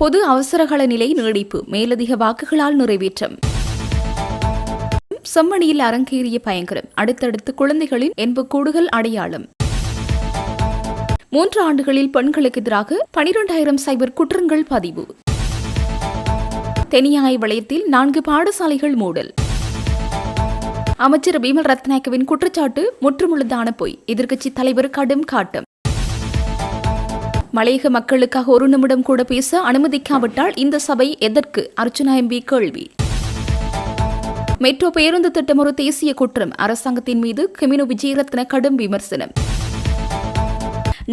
பொது அவசரகால நிலை நீடிப்பு மேலதிக வாக்குகளால் நிறைவேற்றம். செம்மணியில் அரங்கேறிய பயங்கரம், அடுத்தடுத்து குழந்தைகளின் எண்புக்கூடுகள் அடையாளம். 3 ஆண்டுகளில் பெண்களுக்கு எதிராக 12,000 சைபர் குற்றங்கள் பதிவு. தெனியாய் வலயத்தில் 4 பாடசாலைகள் மூடல். அமைச்சர் பீமல் ரத்நாயக்கவின் குற்றச்சாட்டு முற்றுமுழுதான பொய், எதிர்க்கட்சி தலைவர் கடும் காட்டம். மலையக மக்களுக்காக 1 நிமிடம் கூட பேச அனுமதிக்காவிட்டால் இந்த சபை எதற்கு? அர்ச்சுனா எம்பி கேள்வி. மெட்ரோ பேருந்து திட்டம் ஒரு தேசிய குற்றம், அரசாங்கத்தின் மீது கெமினு விஜயரத்ன கடும் விமர்சனம்.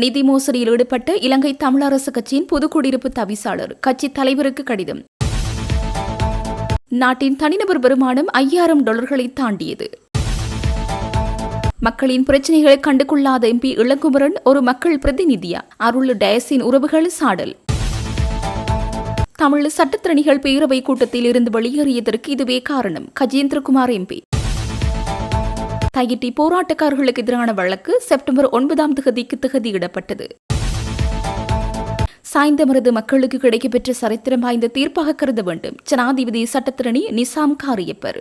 நிதி மோசடியில் ஈடுபட்ட இலங்கை தமிழரசு கட்சியின் பொதுக்குடியிருப்பு தவிசாளர் கட்சி தலைவருக்கு கடிதம். நாட்டின் தனிநபர் வருமானம் $5,000 தாண்டியது. மக்களின் பிரச்சினைகளை கண்டுகொள்ளாத எம்பி இளங்குமரன் ஒரு மக்கள் பிரதிநிதியா? அருள் டயஸின் உறவுகள் சாடல். தமிழ் சட்டத்திறனிகள் பேரவை கூட்டத்தில் இருந்து வெளியேறியதற்கு இதுவே காரணம், கஜேந்திரகுமார் எம்பி. தையிட்டி போராட்டக்காரர்களுக்கு எதிரான வழக்கு செப்டம்பர் 9 திகதியிடப்பட்டது. சாய்ந்தமரது மக்களுக்கு கிடைக்கப்பெற்ற சரித்திரம் வாய்ந்த தீர்ப்பாக கருத வேண்டும், ஜனாதிபதி சட்டத்திரணி நிசாம் காரியப்பர்.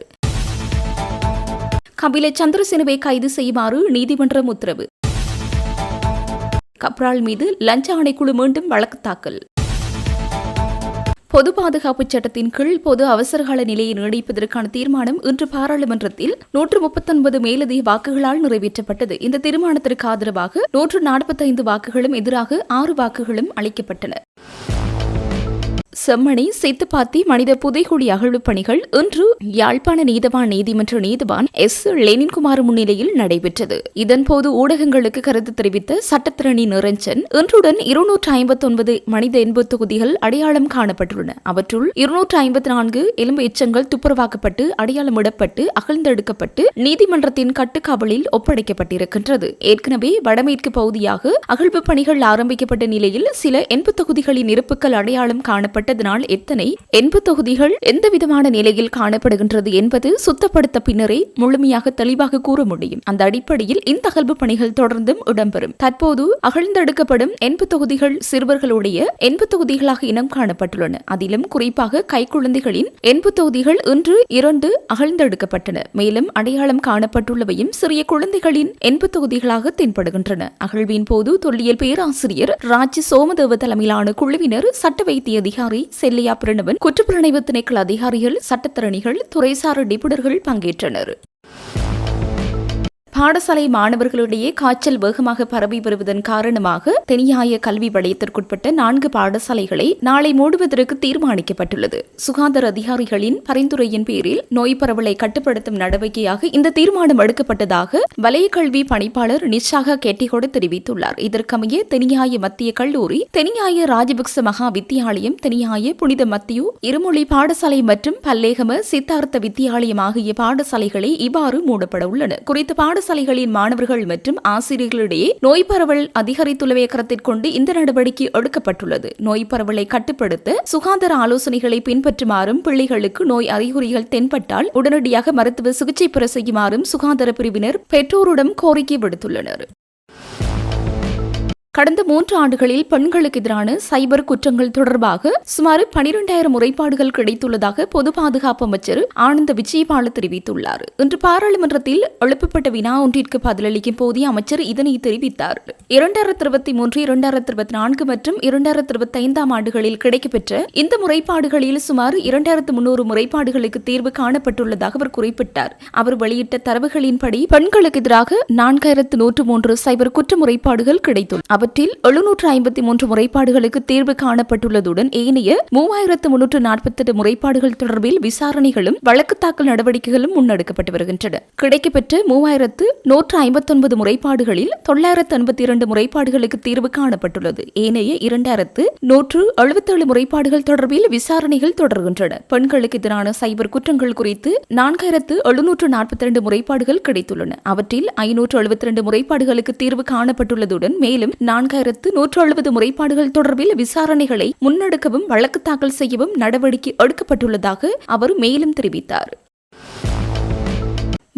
கபில சந்திரசேனவை கைது செய்யுமாறு நீதிமன்றம் உத்தரவு. கப்ரால் மீது லஞ்ச ஆணைக்குழு மீண்டும் வழக்கு தாக்கல். பொது பாதுகாப்பு சட்டத்தின் கீழ் பொது அவசரகால நிலையை நீடிப்பதற்கான தீர்மானம் இன்று பாராளுமன்றத்தில் 139 மேலதிக வாக்குகளால் நிறைவேற்றப்பட்டது. இந்த தீர்மானத்திற்கு ஆதரவாக 145 வாக்குகளும் எதிராக 6 வாக்குகளும் அளிக்கப்பட்டன. செம்மணி சேத்துப்பாத்தி மனித புதைகுழி அகழ்வு பணிகள் இன்று யாழ்ப்பாண நீதவான் நீதிமன்ற நீதவான் எஸ். லெனின்குமார் முன்னிலையில் நடைபெற்றது. இதன்போது ஊடகங்களுக்கு கருத்து தெரிவித்த சட்டத்திரணி நிரஞ்சன், இன்றுடன் 259 மனித எண்பு தொகுதிகள் அடையாளம் காணப்பட்டுள்ளன. அவற்றுள் 254 எலும்பு எச்சங்கள் துப்புரவாக்கப்பட்டு அடையாளமிடப்பட்டு அகழ்ந்தெடுக்கப்பட்டு நீதிமன்றத்தின் கட்டுக்காவலில் ஒப்படைக்கப்பட்டிருக்கின்றது. ஏற்கனவே வடமேற்கு பகுதியாக அகழ்வு பணிகள் ஆரம்பிக்கப்பட்ட நிலையில் சில எண்பு தொகுதிகளின் இருப்புக்கள் அடையாளம் காணப்பட்டு எத்தனை எண்பு தொகுதிகள் எந்தவிதமான நிலையில் காணப்படுகின்றது என்பது சுத்தப்படுத்த பின்னரே முழுமையாக தெளிவாக கூற முடியும். அந்த அடிப்படையில் இந்த அகழ்வு பணிகள் தொடர்ந்தும் இடம்பெறும். தற்போது அகழ்ந்தெடுக்கப்படும் எண்பு தொகுதிகள் சிறுவர்களுடைய எண்பு தொகுதிகளாக இனம் காணப்பட்டுள்ளன. அதிலும் குறிப்பாக கைக்குழந்தைகளின் எண்பு தொகுதிகள் இன்று 2 அகழ்ந்தெடுக்கப்பட்டன. மேலும் அடையாளம் காணப்பட்டுள்ளவையும் சிறிய குழந்தைகளின் எண்பு தொகுதிகளாக தென்படுகின்றன. அகழ்வின் போது தொல்லியல் பேராசிரியர் ராஜ் சோமதேவ தலைமையிலான குழுவினர், சட்ட வைத்திய அதிகாரி செல்லியா பிரணவன், குற்றப்புலனாய்வு திணைக்கள அதிகாரிகள், சட்டத்தரணிகள், துறைசார் நிபுணர்கள் பங்கேற்றனர். பாடசாலை மாணவர்களிடையே காய்ச்சல் வேகமாக பரவி வருவதன் காரணமாக தெனியாய கல்வி வலயத்திற்குட்பட்ட 4 பாடசாலைகளை நாளை மூடுவதற்கு தீர்மானிக்கப்பட்டுள்ளது. சுகாதார அதிகாரிகளின் பரிந்துரையின் பேரில் நோய் பரவலை கட்டுப்படுத்தும் நடவடிக்கையாக இந்த தீர்மானம் எடுக்கப்பட்டதாக வலய கல்வி பணிப்பாளர் நிஷாக கெட்டிகொடு தெரிவித்துள்ளார். இதற்கமைய தெனியாய மத்திய கல்லூரி, தெனியாய ராஜபக்ச மகா வித்தியாலயம், தெனியாய புனித மத்தியு இருமொழி பாடசாலை மற்றும் பல்லேகம சித்தார்த்த வித்தியாலயம் ஆகிய பாடசாலைகளை இவ்வாறு மூடப்பட உள்ளன. குறித்த பாடசாலைகளின் மாணவர்கள் மற்றும் ஆசிரியர்களிடையே நோய் பரவல் அதிகரித்துள்ளவை கருத்தில் கொண்டு இந்த நடவடிக்கை எடுக்கப்பட்டுள்ளது. நோய் பரவலை கட்டுப்படுத்த சுகாதார ஆலோசனைகளை பின்பற்றுமாறும், பிள்ளைகளுக்கு நோய் அறிகுறிகள் தென்பட்டால் உடனடியாக மருத்துவ சிகிச்சை பெற செய்யுமாறும் சுகாதார பிரிவினர் பெற்றோரிடம் கோரிக்கை விடுத்துள்ளனர். கடந்த 3 ஆண்டுகளில் பெண்களுக்கு எதிரான சைபர் குற்றங்கள் தொடர்பாக சுமார் 12,000 முறைப்பாடுகள் கிடைத்துள்ளதாக பொது பாதுகாப்பு அமைச்சர் ஆனந்த விஜயபால தெரிவித்துள்ளார். இன்று பாராளுமன்றத்தில் எழுப்பப்பட்ட வினா ஒன்றிற்கு பதிலளிக்கும் போதே அமைச்சர் இதனை தெரிவித்தார். 2023, 2024 மற்றும் 2025 ஆண்டுகளில் கிடைக்கப்பெற்ற இந்த முறைப்பாடுகளில் சுமார் 2,300 முறைப்பாடுகளுக்கு தீர்வு காணப்பட்டுள்ளதாக அவர் குறிப்பிட்டார். அவர் வெளியிட்ட தரவுகளின்படி பெண்களுக்கு எதிராக 4,103 சைபர் குற்ற முறைப்பாடுகள் கிடைத்துள்ளன. அவற்றில் 753 முறைப்பாடுகளுக்கு தீர்வு காணப்பட்டுள்ளதுடன் ஏனைய 3,348 முறைப்பாடுகள் தொடர்பில் விசாரணைகளும் வழக்கு தாக்கல் நடவடிக்கைகளும் முன்னெடுக்கப்பட்டு வருகின்றன. கிடைக்கப்பெற்ற 3,159 முறைப்பாடுகளில் 982 முறைப்பாடுகளுக்கு தீர்வு காணப்பட்டுள்ளது. ஏனைய 2,177 முறைப்பாடுகள் தொடர்பில் விசாரணைகள் தொடர்கின்றன. பெண்களுக்கு எதிரான சைபர் குற்றங்கள் குறித்து 4,742 முறைப்பாடுகள் கிடைத்துள்ளன. அவற்றில் 572 முறைப்பாடுகளுக்கு தீர்வு காணப்பட்டுள்ளதுடன் மேலும் 4,170 முறைப்பாடுகள் தொடர்பில் விசாரணைகளை முன்னெடுக்கவும் வழக்கு தாக்கல் செய்யவும் நடவடிக்கை எடுக்கப்பட்டுள்ளதாக அவர் மேலும் தெரிவித்தார்.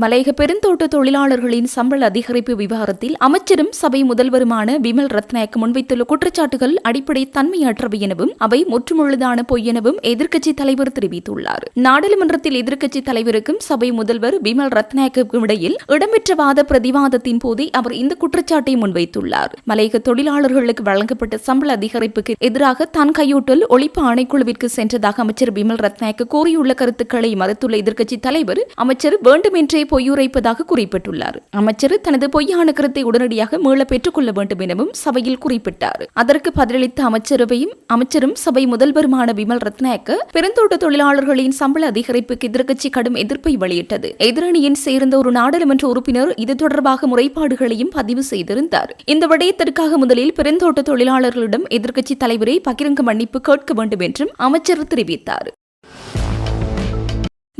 மலையக பெருந்தோட்ட தொழிலாளர்களின் சம்பள அதிகரிப்பு விவகாரத்தில் அமைச்சரும் சபை முதல்வருமான பிமல் ரத்நாயக்க முன்வைத்துள்ள குற்றச்சாட்டுகள் அடிப்படை தன்மையற்றவை எனவும் அவை முற்றுமுழுதான பொய் எனவும் எதிர்க்கட்சித் தலைவர் தெரிவித்துள்ளார். நாடாளுமன்றத்தில் எதிர்க்கட்சித் தலைவருக்கும் சபை முதல்வர் பிமல் ரத்நாயக்கும் இடையில் இடம்பெற்ற வாத பிரதிவாதத்தின் போதே அவர் இந்த குற்றச்சாட்டை முன்வைத்துள்ளார். மலையக தொழிலாளர்களுக்கு வழங்கப்பட்ட சம்பள அதிகரிப்புக்கு எதிராக தான் கையூட்டல் ஒழிப்பு ஆணைக்குழுவிற்கு சென்றதாக அமைச்சர் பிமல் ரத்நாயக்க கூறியுள்ள கருத்துக்களை மறுத்துள்ள எதிர்க்கட்சித் தலைவர் அமைச்சர் வேண்டுமென்றே பொய்யுரைப்பதாக குறிப்பிட்டுள்ளார். அமைச்சர் தனது பொய்யான கருத்தை உடனடியாக மீள பெற்றுக் கொள்ள வேண்டும் எனவும் சபையில் குறிப்பிட்டார். அதற்கு பதிலளித்த அமைச்சரும் சபை முதல்வருமான பிமல் ரத்நாயக்க பெருந்தோட்ட தொழிலாளர்களின் சம்பள அதிகரிப்புக்கு எதிர்க்கட்சி கடும் எதிர்ப்பை வெளியிட்டது. எதிரணியின் சேர்ந்த ஒரு நாடாளுமன்ற உறுப்பினர் இது தொடர்பாக முறைப்பாடுகளையும் பதிவு செய்திருந்தார். இந்த விடயத்திற்காக முதலில் பெருந்தோட்ட தொழிலாளர்களிடம் எதிர்க்கட்சித் தலைவரை பகிரங்க மன்னிப்பு கேட்க வேண்டும் என்றும் அமைச்சர் தெரிவித்தார்.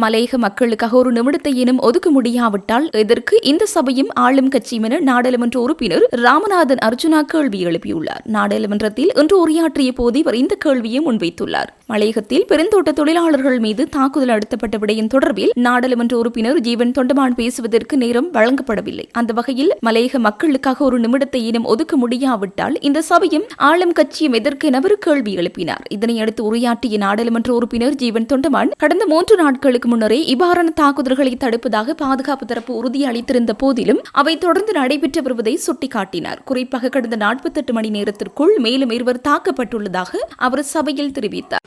மலையக மக்களுக்காக ஒரு நிமிடத்தையினும் ஒதுக்க முடியாவிட்டால் எதற்கு இந்த சபையும் ஆளும் கட்சியும் என நாடாளுமன்ற உறுப்பினர் ராமநாதன் அர்ஜுனா கேள்வி எழுப்பியுள்ளார். நாடாளுமன்றத்தில் இன்று உரையாற்றிய போது இவர் இந்த கேள்வியை முன்வைத்துள்ளார். மலையகத்தில் பெருந்தோட்ட தொழிலாளர்கள் மீது தாக்குதல் நடத்தப்பட்ட விடயம் தொடர்பில் நாடாளுமன்ற உறுப்பினர் ஜீவன் தொண்டமான் பேசுவதற்கு நேரம் வழங்கப்படவில்லை. அந்த வகையில் மலையக மக்களுக்காக ஒரு நிமிடத்தையினும் ஒதுக்க முடியாவிட்டால் இந்த சபையும் ஆளும் கட்சியும் எதற்கு என அவர் கேள்வி எழுப்பினார். இதனையடுத்து உரையாற்றிய நாடாளுமன்ற உறுப்பினர் ஜீவன் தொண்டமான் கடந்த 3 நாட்களுக்கு முன்னரே இவ்வாறான தாக்குதல்களை தடுப்பதாக பாதுகாப்பு தரப்பு உறுதியளித்திருந்த போதிலும் அவை தொடர்ந்து நடைபெற்று வருவதை சுட்டிக்காட்டினார். குறிப்பாக கடந்த 48 மணி நேரத்திற்குள் மேலும் 2 தாக்கப்பட்டுள்ளதாக அவர் சபையில் தெரிவித்தார்.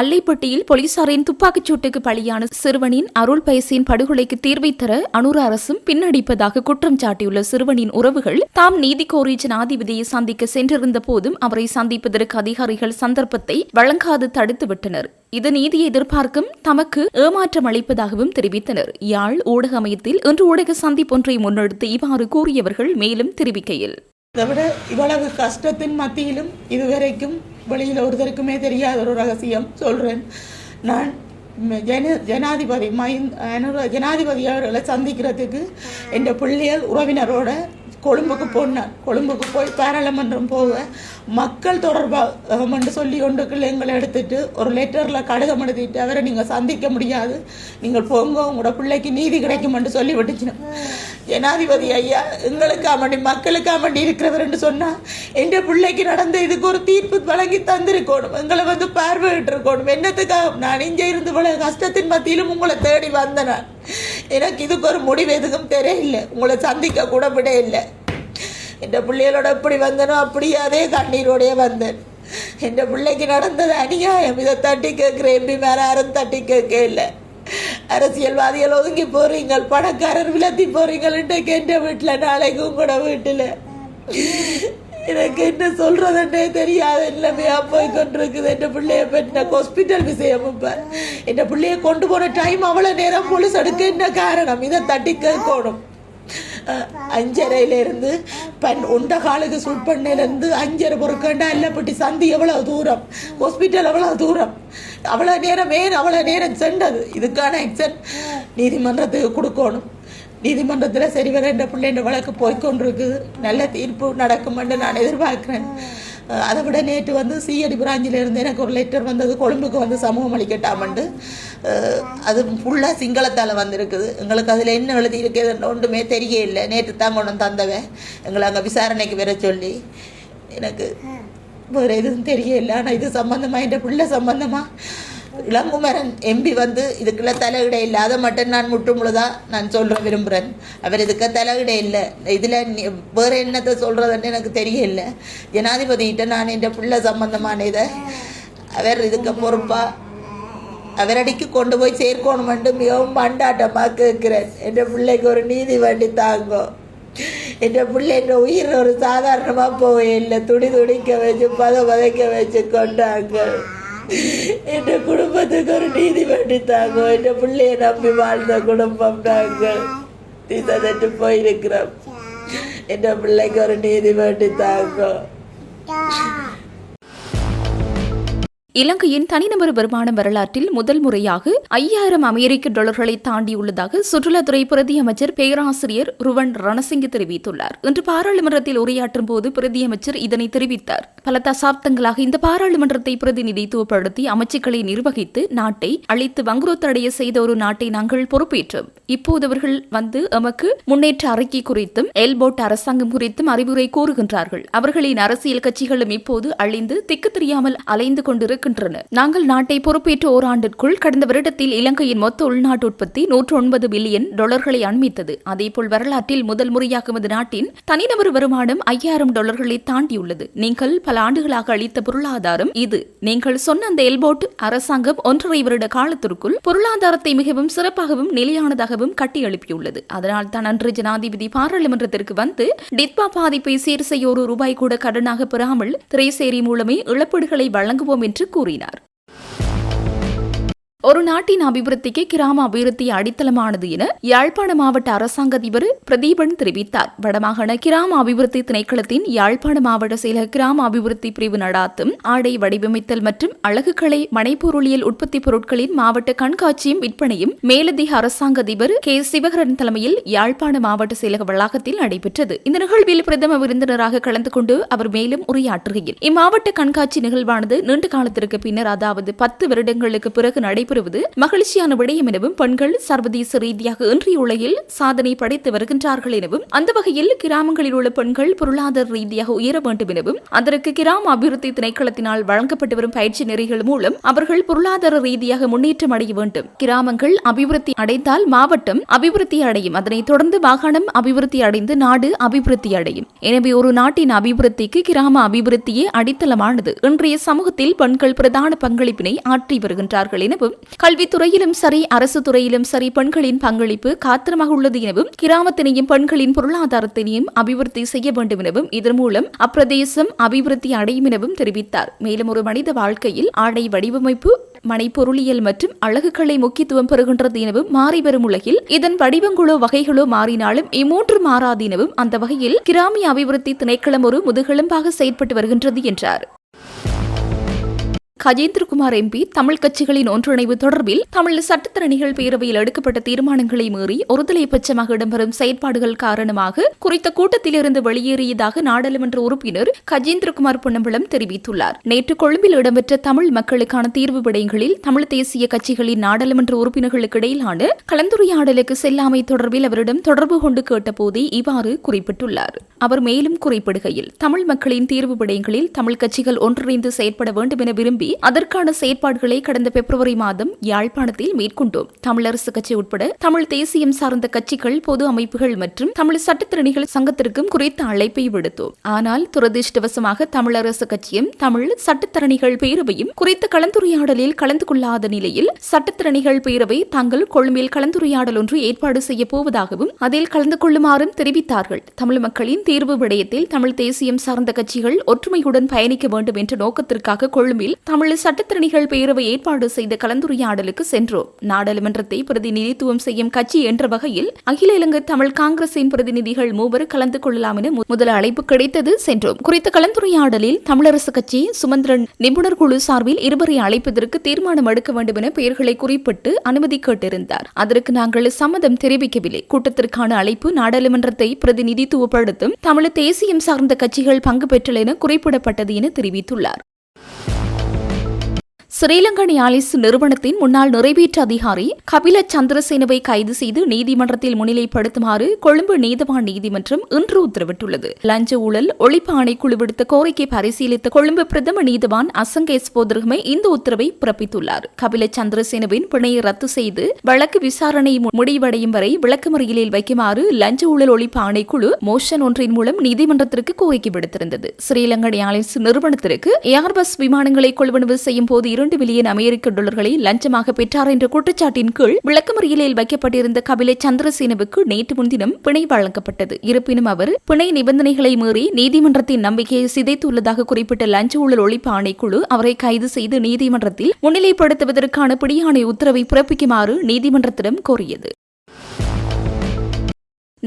அல்லைப்பட்டியில் போலீசாரின் துப்பாக்கிச் சூட்டுக்கு பலியான சிறுவனின் அருள் பயசின் படுகொலைக்கு தீர்வை தர அனுர அரசும் பின்னடிப்பதாக குற்றம் சாட்டியுள்ள சிறுவனின் உறவுகள் தாம் நீதி கோரி ஜனாதிபதியை சந்திக்க சென்றிருந்த போதும் அவரை சந்திப்பதற்கு அதிகாரிகள் சந்தர்ப்பத்தை வழங்காது தடுத்துவிட்டனர். இது நீதியை எதிர்பார்க்கும் தமக்கு ஏமாற்றம் அளிப்பதாகவும் தெரிவித்தனர். யாழ் ஊடக மையத்தில் இன்று ஊடக சந்திப்பொன்றை முன்னெடுத்து இவ்வாறு கூறியவர்கள் மேலும் தெரிவிக்கையில், இவ்வளவு கஷ்டத்தின் மத்தியிலும் இதுவரைக்கும் வெளியில் ஒருத்தருக்குமே தெரியாத ஒரு ரகசியம் சொல்றேன். நான் ஜனாதிபதி அவர்களை சந்திக்கிறதுக்கு என் பிள்ளைகள் உறவினரோட கொழும்புக்கு போனான். கொழும்புக்கு போய் பாராளுமன்றம் போக மக்கள் தொடர்பாக சொல்லி கொண்டுக்குள்ள எங்களை எடுத்துட்டு ஒரு லெட்டரில் கடிதம் எழுதிட்டு அவரை நீங்கள் சந்திக்க முடியாது, நீங்கள் போங்க, உங்களோட பிள்ளைக்கு நீதி கிடைக்கும் என்று சொல்லி விட்டுச்சினோம். ஜனாதிபதி ஐயா எங்களுக்காக மக்களுக்காக இருக்கிறவர் சொன்னால் என் பிள்ளைக்கு நடந்த இதுக்கு ஒரு தீர்ப்பு வழங்கி தந்திருக்கணும், எங்களை பார்வையிட்டு இருக்கணும். என்னத்துக்காக நான் இங்கே இருந்து இவ்வளவு கஷ்டத்தின் மத்தியிலும் உங்களை தேடி வந்தேன். எனக்கு இதுக்கு ஒரு முடிவு எதுக்கும் தெரியல, உங்களை சந்திக்க கூட விட இல்லை. என் பிள்ளைகளோட எப்படி வந்தனோ அப்படியே அதே கண்ணீரோடைய வந்தேன். என் பிள்ளைக்கு நடந்தது அநியாயம். இதை தட்டி கேட்குற எம்பி மேல யாரும் தட்டி கேட்க இல்லை. அரசியல்வாதிகள் ஒதுங்கி போறீங்க, பணக்காரர் விலத்தி போறீங்கள். இன்றைக்கு என் வீட்டில், நாளைக்கு உங்களோட வீட்டில் எனக்கு என்ன சொல்றதுன்னே தெரியாது. எல்லாமையா போய் கொண்டிருக்குது. என் பிள்ளைய பெற்ற ஹாஸ்பிட்டல் விஷயம். இப்ப என் பிள்ளைய கொண்டு போன டைம் அவ்வளவு நேரம் போலீஸ் எடுக்க என்ன காரணம்? இதை தட்டி கேட்கணும். 5:30 1 காலுக்கு சூட் பண்ணிலிருந்து 5:30 பொறுக்கண்டா இல்லப்பட்டி சந்தி எவ்வளவு தூரம், ஹாஸ்பிட்டல் எவ்வளவு தூரம், அவ்வளவு நேரம் ஏன் அவ்வளவு நேரம் சென்றது? இதுக்கான எக்ஸன் நீதிமன்றத்துக்கு கொடுக்கணும். நீதிமன்றத்தில் சரிவர என்ற பிள்ளைன்ற வழக்கு போய்கொண்டிருக்குது. நல்ல தீர்ப்பு நடக்கும் என்று நான் எதிர்பார்க்கிறேன். அதை விட நேற்று சிஐடி பிராஞ்சிலிருந்து எனக்கு ஒரு லெட்டர் வந்தது, கொழும்புக்கு சமூகம் அளிக்கட்டாமண்டு. அது ஃபுல்லாக சிங்களத்தால் வந்திருக்குது. எங்களுக்கு அதில் என்ன எழுதி இருக்கிறது ஒன்றுமே தெரிய இல்லை. நேற்று தான் கொண்டு தந்தவன் எங்களை அங்கே விசாரணைக்கு வர சொல்லி. எனக்கு வேறு எதுவும் தெரியல. ஆனால் இது சம்பந்தமாக என் பிள்ளை சம்பந்தமாக இளங்குமரன் எம்பி இதுக்குள்ள தலையிட இல்லை. அதை மட்டும் நான் முற்றுமுழுதாக நான் சொல்ல விரும்புகிறேன். அவர் இதுக்கு தலையிட இல்லை. இதில் வேறு என்னத்தை சொல்கிறதுன்னு எனக்கு தெரியல. ஜனாதிபதிகிட்ட நான் என் பிள்ளை சம்பந்தமான இதை அவர் இதுக்கு பொறுப்பாக அவரடிக்கு கொண்டு போய் சேர்க்கணுமென்று மிகவும் பண்டாட்டமாக கேட்கிறேன். என் பிள்ளைக்கு ஒரு நீதி வேண்டி தாங்கோ. என் பிள்ளை என் உயிர் ஒரு சாதாரணமாக போக இல்லை. துடிக்க வச்சு பதைக்க வச்சு கொண்டாங்க. என் குடும்பத்துக்கு ஒரு நீதி வேண்டி தாங்கோ. என் பிள்ளைய நம்பி வாழ்ந்த குடும்பம் நாங்கள் திசைட்டு போயிருக்கிறோம். என் பிள்ளைக்கு ஒரு நீதி வேண்டி தாங்கோ. இலங்கையின் தனிநபர் வருமான வரலாற்றில் முதல் முறையாக 5000 அமெரிக்க டாலர்களை தாண்டியுள்ளதாக சுற்றுலாத்துறை பிரதி அமைச்சர் பேராசிரியர் ருவன் ரணசிங்க தெரிவித்துள்ளார். இன்று பாராளுமன்றத்தில் உரையாற்றும் போது பிரதி அமைச்சர் இதனை தெரிவித்தார். பல தசாப்தங்களாக இந்த பாராளுமன்றத்தை பிரதிநிதித்துவப்படுத்தி அமைச்சுக்களை நிர்வகித்து நாட்டை அழித்து வங்குரோத்தடைய செய்த ஒரு நாட்டை நாங்கள் பொறுப்பேற்றோம். இப்போது அவர்கள் வந்து எமக்கு முன்னேற்ற அறிக்கை குறித்தும் எல்போட் அரசாங்கம் குறித்தும் அறிவுரை கூறுகின்றார்கள். அவர்களின் அரசியல் கட்சிகளும் இப்போது அழிந்து திக்கு தெரியாமல் அலைந்து கொண்டிருக்கின்றன. நாங்கள் நாட்டை பொறுப்பேற்ற ஓராண்டிற்குள் கடந்த வருடத்தில் இலங்கையின் மொத்த உள்நாட்டு உற்பத்தி 109 பில்லியன் டாலர்களை அண்மித்தது. அதேபோல் வரலாற்றில் முதல் முறையாக நமது நாட்டின் தனிநபர் வருமானம் 5000 டாலர்களை தாண்டியுள்ளது. நீங்கள் பல ஆண்டுகளாக அளித்த பொருளாதாரம் இது. நீங்கள் சொன்ன அந்த எல்போட் அரசாங்கம் 1.5 வருட காலத்திற்குள் பொருளாதாரத்தை மிகவும் சிறப்பாகவும் நிலையானதாகவும் கட்டி எழுப்பியுள்ளது. அதனால் தான் அன்று ஜனாதிபதி பாராளுமன்றத்திற்கு வந்து டிட்பா பாதிப்பை சீர் செய்ய ₹1 கூட கடனாக பெறாமல் திரைசேரி மூலமே இழப்பீடுகளை வழங்குவோம் என்று கூறினார். ஒரு நாட்டின் அபிவிருத்திக்கு கிராம அபிவிருத்தி அடித்தளமானது என யாழ்ப்பாண மாவட்ட அரசாங்க அதிபர் பிரதீபன் தெரிவித்தார். வடமாகாண கிராம அபிவிருத்தி திணைக்களத்தின் யாழ்ப்பாண மாவட்ட செயலக கிராம அபிவிருத்தி பிரிவு நடாத்தும் ஆடை வடிவமைத்தல் மற்றும் அழகுக்கலை மனைப்பொருளியல் உற்பத்தி பொருட்களின் மாவட்ட கண்காட்சியும் விற்பனையும் மேலதிக அரசாங்க அதிபர் கே சிவகரன் தலைமையில் யாழ்ப்பாண மாவட்ட செயலக வளாகத்தில் நடைபெற்றது. இந்த நிகழ்வில் பிரதம விருந்தினராக கலந்து கொண்டு அவர் மேலும் உரையாற்றுகையில் இம்மாவட்ட கண்காட்சி நிகழ்வானது நீண்ட காலத்திற்கு பின்னர் அதாவது 10 வருடங்களுக்கு பிறகு நடைபெறுவது மகிழ்ச்சியான விடயம் எனவும் பெண்கள் சர்வதேச ரீதியாக இன்றைய உலகில் சாதனை படைத்து வருகின்றார்கள் எனவும் அந்த வகையில் கிராமங்களில் உள்ள பெண்கள் பொருளாதார ரீதியாக உயர வேண்டும் எனவும் அதற்கு கிராம அபிவிருத்தி திணைக்களத்தினால் வழங்கப்பட்டு வரும் பயிற்சி நெறிகள் மூலம் அவர்கள் பொருளாதார ரீதியாக முன்னேற்றம் அடைய வேண்டும். கிராமங்கள் அபிவிருத்தி அடைந்தால் மாவட்டம் அபிவிருத்தி அடையும். அதனைத் தொடர்ந்து மாகாணம் அபிவிருத்தி அடைந்து நாடு அபிவிருத்தி அடையும். எனவே ஒரு நாட்டின் அபிவிருத்திக்கு கிராம அபிவிருத்தியே அடித்தளமானது. இன்றைய சமூகத்தில் பெண்கள் பிரதான பங்களிப்பினை ஆற்றி வருகின்றார்கள் எனவும் கல்வித்துறையிலும் சரி அரசு துறையிலும் சரி பெண்களின் பங்களிப்பு காத்திரமாக உள்ளது எனவும் கிராமத்தினையும் பெண்களின் பொருளாதாரத்தினையும் அபிவிருத்தி செய்ய வேண்டும் எனவும் இதன் மூலம் அப்பிரதேசம் அபிவிருத்தி அடையும் எனவும் தெரிவித்தார். மேலும் ஒரு மனித வாழ்க்கையில் ஆடை வடிவமைப்பு மனைப்பொருளியல் மற்றும் அழகுக்கலை முக்கியத்துவம் பெறுகின்றது எனவும் மாறிவரும் உலகில் இதன் வடிவங்களோ வகைகளோ மாறினாலும் இம்மூன்று மாறாது எனவும் அந்த வகையில் கிராமிய அபிவிருத்தி திணைக்களம் ஒரு முதுகெலும்பாக செயற்பட்டு வருகின்றது என்றார். கஜேந்திரகுமார் எம்பி தமிழ் கட்சிகளின் ஒன்றிணைவு தொடர்பில் தமிழ் சட்டத்தரணிகள் பேரவையில் எடுக்கப்பட்ட தீர்மானங்களை மீறி ஒருதலை பட்சமாக இடம்பெறும் செயற்பாடுகள் காரணமாக குறித்த கூட்டத்திலிருந்து வெளியேறியதாக நாடாளுமன்ற உறுப்பினர் கஜேந்திரகுமார் பொன்னம்பலம் தெரிவித்துள்ளார். நேற்று கொழும்பில் இடம்பெற்ற தமிழ் மக்களுக்கான தீர்வு விடயங்களில் தமிழ் தேசிய கட்சிகளின் நாடாளுமன்ற உறுப்பினர்களுக்கு இடையிலான கலந்துரையாடலுக்கு செல்லாமை தொடர்பில் அவரிடம் தொடர்பு கொண்டு கேட்டபோதே இவ்வாறு குறிப்பிட்டுள்ளார். அவர் மேலும் குறிப்பிடுகையில் தமிழ் மக்களின் தீர்வு விடயங்களில் தமிழ் கட்சிகள் ஒன்றிணைந்து செயற்பட வேண்டும் என விரும்பி அதற்கான செயற்பாடுகளை கடந்த பிப்ரவரி மாதம் யாழ்ப்பாணத்தில் மேற்கொண்டோம். தமிழரசு கட்சி உட்பட தமிழ் தேசியம் சார்ந்த கட்சிகள் பொது அமைப்புகள் மற்றும் தமிழ் சட்டத்திறனிகள் சங்கத்திற்கும் குறித்த அழைப்பை விடுத்தோம். ஆனால் துரதிருஷ்டவசமாக தமிழரசு கட்சியும் தமிழ் சட்டத்தரணிகள் பேரவையும் குறித்த கலந்துரையாடலில் கலந்து கொள்ளாத நிலையில் சட்டத்திறனிகள் பேரவை தாங்கள் கொழும்பில் கலந்துரையாடல் ஒன்று ஏற்பாடு செய்ய போவதாகவும் அதில் கலந்து கொள்ளுமாறும் தெரிவித்தார்கள். தமிழ் மக்களின் தீர்வு விடயத்தில் தமிழ் தேசியம் சார்ந்த கட்சிகள் ஒற்றுமையுடன் பயணிக்க வேண்டும் என்ற நோக்கத்திற்காக கொழும்பில் தமிழ் சட்டத்திறனிகள் பேரவை ஏற்பாடு செய்த கலந்துரையாடலுக்கு சென்றோம். நாடாளுமன்றத்தை பிரதிநிதித்துவம் செய்யும் கட்சி என்ற வகையில் அகில இலங்கை தமிழ் காங்கிரசின் பிரதிநிதிகள் 3 கலந்து கொள்ளலாம் என முதல் அழைப்பு கிடைத்தது. சென்றோம். குறித்த கலந்துரையாடலில் தமிழரசு கட்சி சுமந்திரன் நிபுணர் குழு சார்பில் 2 அழைப்பதற்கு தீர்மானம் எடுக்க வேண்டும் என பெயர்களை குறிப்பிட்டு அனுமதி கேட்டிருந்தார். அதற்கு நாங்கள் சம்மதம் தெரிவிக்கவில்லை. கூட்டத்திற்கான அழைப்பு நாடாளுமன்றத்தை பிரதிநிதித்துவப்படுத்தும் தமிழ் தேசியம் சார்ந்த கட்சிகள் பங்கு பெற்றல் என குறிப்பிடப்பட்டது என தெரிவித்துள்ளார். ஸ்ரீலங்கா நியாலிஸ் நிறுவனத்தின் முன்னாள் நிறைவேற்று அதிகாரி கபில சந்திரசேனவை கைது செய்து நீதிமன்றத்தில் முன்னிலைப்படுத்துமாறு கொழும்பு நீதவான் நீதிமன்றம் இன்று உத்தரவிட்டுள்ளது. லஞ்ச ஊழல் ஒழிப்பு ஆணைக்குழு விடுத்த கோரிக்கை பரிசீலித்த கொழும்பு பிரதம நீதவான் அசங்கேஸ் போதர்கமை இந்த உத்தரவை பிறப்பித்துள்ளார். கபில சந்திரசேனவின் பிணையை ரத்து செய்து வழக்கு விசாரணை முடிவடையும் வரை விளக்கமறியலில் வைக்குமாறு லஞ்ச ஊழல் ஒழிப்பு ஆணைக்குழு மோஷன் ஒன்றின் மூலம் நீதிமன்றத்திற்கு கோரிக்கை விடுத்திருந்தது. ஸ்ரீலங்கா நியாலிஸ் நிறுவனத்திற்கு ஏர்பஸ் விமானங்களை கொள்வனவு செய்யும் போது 2 பில்லியன் அமெரிக்க டாலர்களை லஞ்சமாக பெற்றார் என்ற குற்றச்சாட்டின் கீழ் விளக்கமறியலில் வைக்கப்பட்டிருந்த கபில சந்திரசேனவுக்கு நேற்று முன்தினம் பிணை வழங்கப்பட்டது. இருப்பினும் அவர் பிணை நிபந்தனைகளை மீறி நீதிமன்றத்தின் நம்பிக்கையை சிதைத்துள்ளதாக குறிப்பிட்ட லஞ்ச ஊழல் ஒழிப்பு ஆணைக்குழு அவரை கைது செய்து நீதிமன்றத்தில் முன்னிலைப்படுத்துவதற்கான பிடியாணை உத்தரவை பிறப்பிக்குமாறு நீதிமன்றத்திடம் கோரியது.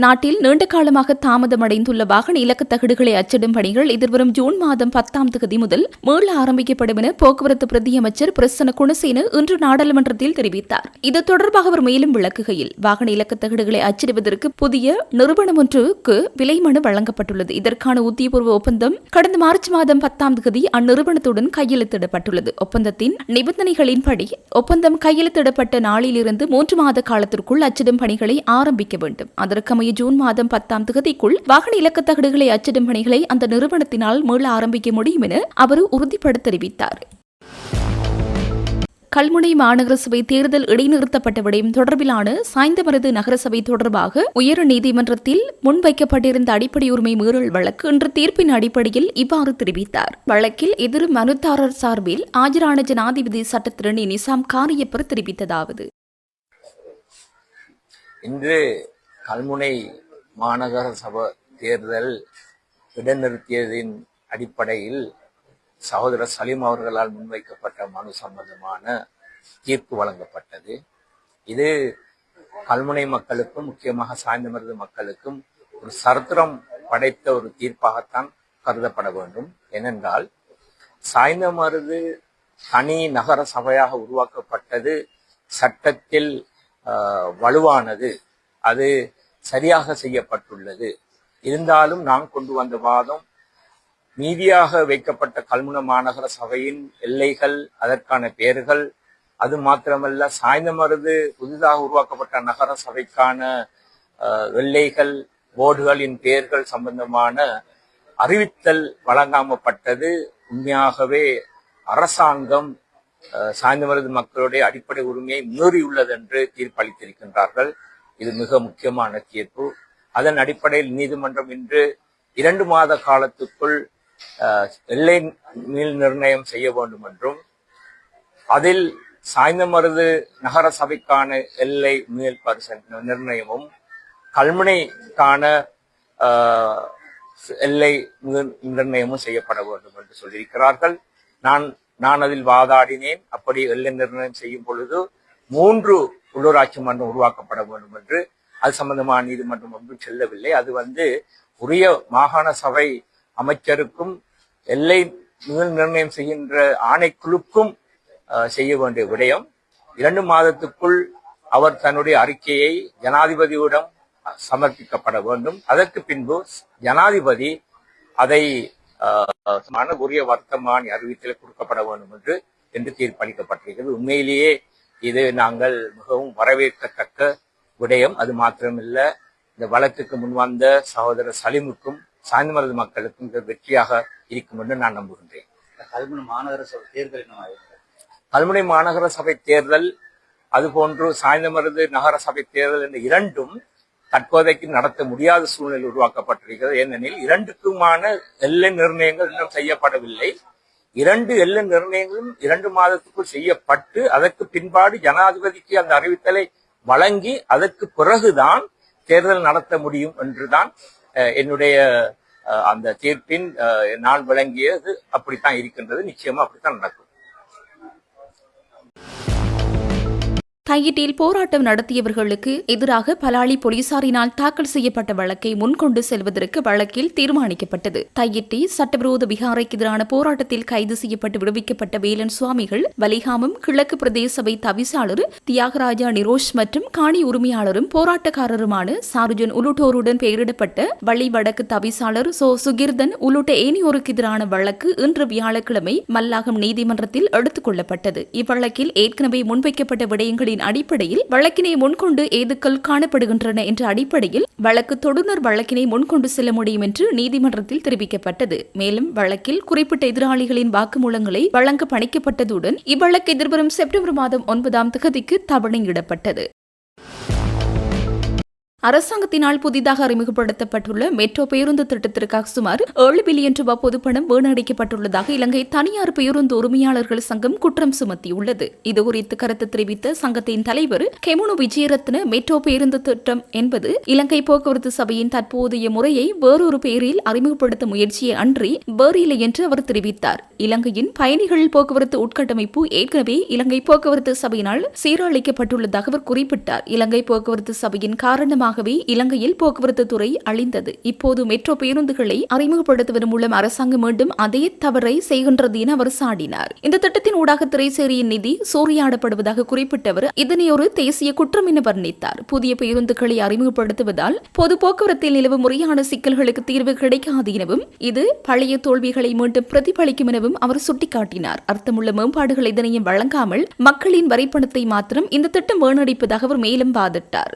நாட்டில் நீண்ட காலமாக தாமதமடைந்துள்ள வாகன இலக்கு தகடுகளை அச்சிடும் பணிகள் எதிர்வரும் ஜூன் மாதம் 10ஆம் தேதி முதல் மீள ஆரம்பிக்கப்படும் என போக்குவரத்து பிரதியமைச்சர் பிரசன்ன குணசேன இன்று நாடாளுமன்றத்தில் தெரிவித்தார். இது தொடர்பாக அவர் மேலும் விளக்குகையில், வாகன இலக்கு தகடுகளை அச்சிடுவதற்கு புதிய நிறுவனம் ஒன்றுக்கு விலை மனு வழங்கப்பட்டுள்ளது. இதற்கான உத்தியபூர்வ ஒப்பந்தம் கடந்த மார்ச் மாதம் 10ஆம் தேதி அந்நிறுவனத்துடன் கையெழுத்திடப்பட்டுள்ளது. ஒப்பந்தத்தின் நிபந்தனைகளின்படி ஒப்பந்தம் கையெழுத்திடப்பட்ட நாளிலிருந்து 3 மாத காலத்திற்குள் அச்சிடும் பணிகளை ஆரம்பிக்க வேண்டும். அதற்கு ஜூன் மாதம் 10ஆம் தேதிக்குள் வாகன இலக்கு தகடுகளை அச்சிடும் பணிகளை அந்த நிறுவனத்தினால் மீள ஆரம்பிக்க முடியும் என அவர் உறுதிபட தெரிவித்தார். கல்முனை மாநகர சபை தேர்தல் இடைநிறுத்தப்பட்ட விடயம் தொடர்பிலான சாய்ந்தமருது நகரசபை தொடர்பாக உயர் நீதிமன்றத்தில் முன்வைக்கப்பட்டிருந்த அடிப்படை உரிமை மீறல் வழக்கு இன்று தீர்ப்பின் அடிப்படையில் இவ்வாறு தெரிவித்தார். வழக்கில் எதிர் மனுதாரர் சார்பில் ஆஜரான ஜனாதிபதி சட்டத்திரணி நிசாம் காரியப்பர் தெரிவித்ததாவது: இன்று கல்முனை மாநகர சபை தேர்தல் இடைநிறுத்தியதின் அடிப்படையில் சகோதரர் சலீம் அவர்களால் முன்வைக்கப்பட்ட மனு சம்பந்தமான தீர்ப்பு வழங்கப்பட்டது. இது கல்முனை மக்களுக்கும் முக்கியமாக சாய்ந்தமருது மக்களுக்கும் ஒரு சரித்திரம் படைத்த ஒரு தீர்ப்பாகத்தான் கருதப்பட வேண்டும். ஏனென்றால் சாய்ந்தமருது தனி நகர சபையாக உருவாக்கப்பட்டது சட்டத்தில் வலுவானது, அது சரியாக செய்யப்பட்டுள்ளது. இருந்தாலும் நான் கொண்டு வந்த வாதம், மீதியாக வைக்கப்பட்ட கல்முனை மாநகர சபையின் எல்லைகள், அதற்கான பெயர்கள், அது மாத்திரமல்ல சாய்ந்தமருது புதிதாக உருவாக்கப்பட்ட நகர சபைக்கான எல்லைகள், போர்டுகளின் பெயர்கள் சம்பந்தமான அறிவித்தல் வழங்காமப்பட்டது உண்மையாகவே அரசாங்கம் சாய்ந்தமருது மக்களுடைய அடிப்படை உரிமையை மீறியுள்ளது என்று தீர்ப்பளித்திருக்கின்றார்கள். இது மிக முக்கியமான தீர்ப்பு. அதன் அடிப்படையில் நீதிமன்றம் இன்று 2 மாத காலத்துக்குள் எல்லை மீள் நிர்ணயம் செய்ய வேண்டும் என்றும், அதில் சாய்ந்தமருது நகர சபைக்கான எல்லை மீள் நிர்ணயமும் கல்முனைக்கான எல்லை நிர்ணயமும் செய்யப்பட வேண்டும் என்று சொல்லியிருக்கிறார்கள். நான் அதில் வாதாடினேன். அப்படி எல்லை நிர்ணயம் செய்யும் பொழுது 3 உள்ளூராட்சி மன்றம் உருவாக்கப்பட வேண்டும் என்று. அது சம்பந்தமான நீதிமன்றம் ஒன்றும் செல்லவில்லை. அது உரிய மாகாண சபை அமைச்சருக்கும் எல்லை நிர்ணயம் செய்கின்ற ஆணைக்குழுக்கும் செய்ய வேண்டிய விடயம். 2 மாதத்துக்குள் அவர் தன்னுடைய அறிக்கையை ஜனாதிபதியிடம் சமர்ப்பிக்கப்பட வேண்டும். அதற்கு பின்பு ஜனாதிபதி அதை உரிய வர்த்தமானி அறிவித்தல் கொடுக்கப்பட வேண்டும் என்று தீர்ப்பளிக்கப்பட்டிருக்கிறது. உண்மையிலேயே இது நாங்கள் மிகவும் வரவேற்கத்தக்க விடயம். அது மாத்திரமில்ல, இந்த வழக்குக்கு முன்வந்த சகோதரர் சலீமுக்கும் சாய்ந்தமருது மக்களுக்கும் இது வெற்றியாக இருக்கும் என்று நான் நம்புகின்றேன். கல்முனை மாநகர சபை தேர்தல் கல்முனை மாநகர சபை தேர்தல் அதுபோன்று சாய்ந்தமருது நகர சபை தேர்தல் என்ற இரண்டும் தற்போதைக்கு நடத்த முடியாத சூழ்நிலை உருவாக்கப்பட்டிருக்கிறது. ஏனெனில் 2க்குமான எல்லை நிர்ணயங்கள் இன்னும் செய்யப்படவில்லை. 2 எல்லை நிர்ணயங்களும் 2 மாதத்துக்குள் செய்யப்பட்டு அதற்கு பின்பாடு ஜனாதிபதிக்கு அந்த அறிவித்தலை வழங்கி அதற்கு பிறகுதான் தேர்தல் நடத்த முடியும் என்றுதான் என்னுடைய அந்த தீர்ப்பின் நான் வழங்கியது அப்படித்தான் இருக்கின்றது. நிச்சயமா அப்படித்தான் நடக்கும். தையிட்டில் போராட்டம் நடத்தியவர்களுக்கு எதிராக பலாலி போலீசாரினால் தாக்கல் செய்யப்பட்ட வழக்கை முன்கொண்டு செல்வதற்கு வழக்கில் தீர்மானிக்கப்பட்டது. தையிட்டி சட்டவிரோத விகாரைக்கு எதிரான போராட்டத்தில் கைது செய்யப்பட்டு விடுவிக்கப்பட்ட வேலன் சுவாமிகள், வலிகாமம் கிழக்கு பிரதேச சபை தவிசாளர் தியாகராஜா நிரோஷ் மற்றும் காணி உரிமையாளரும் போராட்டக்காரருமான சாருஜன் உள்ளிட்டோருடன் பெயரிடப்பட்ட வள்ளி வடக்கு தவிசாளர் சுகிர்தன் உள்ளிட்ட ஏனையோருக்கு எதிரான வழக்கு இன்று வியாழக்கிழமை மல்லாகம் நீதிமன்றத்தில் எடுத்துக் கொள்ளப்பட்டது. இவ்வழக்கில் ஏற்கனவே முன்வைக்கப்பட்ட விடயங்களின் அடிப்படையில் வழக்கினை முன்கொண்டு ஏதுக்கள் காணப்படுகின்றன என்ற அடிப்படையில் வழக்கு தொடுநர் வழக்கினை முன்கொண்டு செல்ல முடியும் என்று நீதிமன்றத்தில் தெரிவிக்கப்பட்டது. மேலும் வழக்கில் குறிப்பிட்ட எதிராளிகளின் வாக்குமூலங்களை வழங்க பணிக்கப்பட்டதுடன் இவ்வழக்கு எதிர்வரும் செப்டம்பர் மாதம் 9ஆம் தேதிக்கு தவணையிடப்பட்டது. அரசாங்கத்தினால் புதிதாக அறிமுகப்படுத்தப்பட்டுள்ள மெட்ரோ பேருந்து திட்டத்திற்காக சுமார் 7 பில்லியன் ரூபாய் பொதுப்பணம் வீணடிக்கப்பட்டுள்ளதாக இலங்கை தனியார் பேருந்து உரிமையாளர்கள் சங்கம் குற்றம் சுமத்தியுள்ளது. இதுகுறித்து கருத்து தெரிவித்த சங்கத்தின் தலைவர் கெமுனு விஜயரத்ன, மெட்ரோ பேருந்து திட்டம் என்பது இலங்கை போக்குவரத்து சபையின் தற்போதைய முறையை வேறொரு பெயரில் அறிமுகப்படுத்த முயற்சியை அன்றி வேறில்லை என்று அவர் தெரிவித்தார். இலங்கையின் பயணிகள் போக்குவரத்து உட்கட்டமைப்பு ஏற்கனவே இலங்கை போக்குவரத்து சபையினால் சீரழிக்கப்பட்டுள்ளதாக அவர் குறிப்பிட்டார். இலங்கை போக்குவரத்து சபையின் காரணமாக காலமாகவே இலங்கையில் போக்குவரத்து துறை அழிந்தது. இப்போது மெட்ரோ பேருந்துகளை அறிமுகப்படுத்துவதன் மூலம் அரசாங்கம் மீண்டும் அதே தவறை செய்கின்றது என அவர் சாடினார். இந்த திட்டத்தின் ஊடாக திரைசேரியின் நிதி சூறையாடப்படுவதாக குறிப்பிட்டவர் இதனை ஒரு தேசிய குற்றம் என வர்ணித்தார். புதிய பேருந்துகளை அறிமுகப்படுத்துவதால் பொது போக்குவரத்தில் நிலவும் முறையான சிக்கல்களுக்கு தீர்வு கிடைக்காது எனவும் இது பழைய தோல்விகளை மீண்டும் பிரதிபலிக்கும் எனவும் அவர் சுட்டிக்காட்டினார். அர்த்தமுள்ள மேம்பாடுகள் இதனையும் வழங்காமல் மக்களின் வரிப்பணத்தை மாத்திரம் இந்த திட்டம் வீணடிப்பதாக அவர் மேலும் வாதிட்டார்.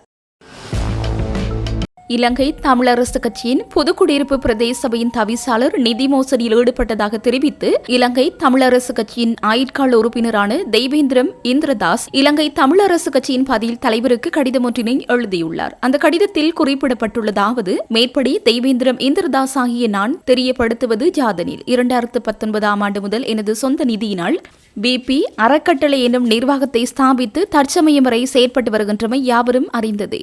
இலங்கை தமிழரசு கட்சியின் புதுக்குடியிருப்பு பிரதேச சபையின் தவிசாளர் நிதி மோசடியில் ஈடுபட்டதாக தெரிவித்து இலங்கை தமிழரசு கட்சியின் ஆயுட்கால உறுப்பினரான தெய்வேந்திரம் இந்திரதாஸ் இலங்கை தமிழரசு கட்சியின் பதில் தலைவருக்கு கடிதம் ஒன்றினை எழுதியுள்ளார். அந்த கடிதத்தில் குறிப்பிடப்பட்டுள்ளதாவது: மேற்படி தெய்வேந்திரம் இந்திரதாஸ் ஆகிய நான் தெரியப்படுத்துவது ஜாதனில் 2019 ஆண்டு முதல் எனது சொந்த நிதியினால் BP அறக்கட்டளை என்னும் நிர்வாகத்தை ஸ்தாபித்து தற்சமயம் வரை செயற்பட்டு வருகின்றமை யாவரும் அறிந்தது.